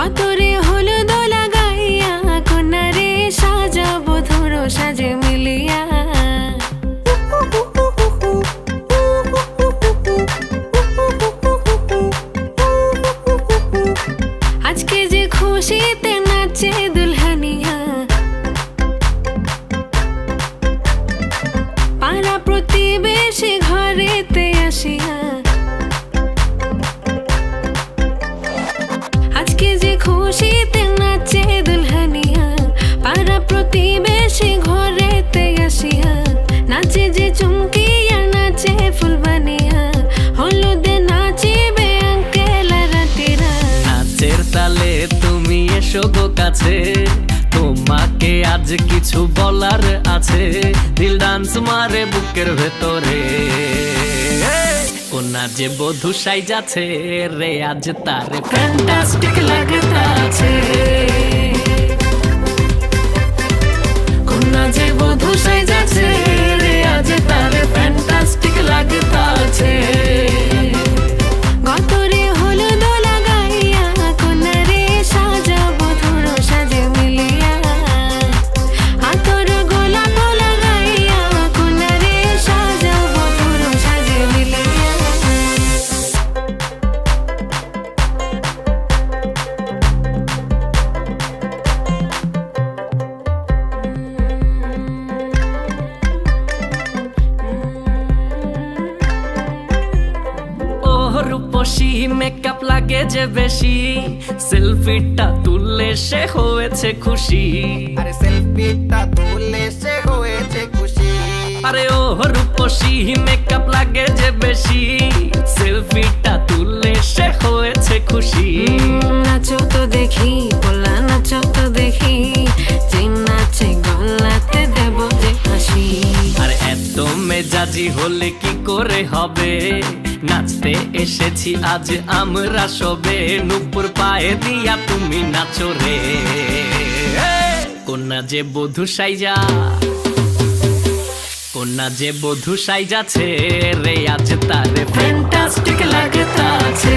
কত রে হলুদ লাগাইয়া কন্যারে সাজাবো ধরো সাজে মিলিয়া। আজকে যে খুশিতে নাচে দুলহানিয়া, পাড়া প্রতিবেশী ঘরেতে আসিয়া। আজকে যে খুশিতে নাচে দুলহানিয়া, পাড়া প্রতিবেশী ঘরেতে আসিয়া। নাচে যে চুমকিয়া নাচে ফুলবানিয়া, হলুদে নাচিবে আঙ্কেল রাতিরা। নাচের তালে তুমি এসো গো কাছে, তোমাকে আজ কিছু বলার আছে। দিল ডান্স মারে বুকের ভেতরে, কোনা যে বধূ সাইজাছে রে আজ তারে ফ্যান্টাস্টিক লাগতাছে। কোনা যে বধূ সাইজাছে রে আজ তারে ফ্যান্টাস্টিক লাগতাছে। কত রে হলুদ লাগাইয়া কন্যারে সাজাবো ধরো সাজে মিলিয়া। আতর গোলাপ লাগাইয়া কন্যারে সাজাবো ধরো সাজে মিলিয়া। রূপসী মেকআপ লাগে যে বেশি, সেলফিটা তুললে সে হয়েছে খুশি। আরে সেলফিটা তুললে সে হয়েছে খুশি। আরে ও রূপসী মেকআপ লাগে যে বেশি, সেলফিটা তুললে সে হয়েছে খুশি। নাচো তো দেখি পোলা নাচো তো দেখি, যে নাচে গলাতে দেব যে হাসি। আর এত মেজাজি হলে কি করে হবে, নাচতে এসেছি আজ আমরা সবে। নুপুর পায়ে দিয়া তুমি নাচো রে, কোনা যে বধূ সাইজা, কোনা যে বধূ সাইজাছে রে আজ তারে ফ্যান্টাস্টিক লাগতাছে।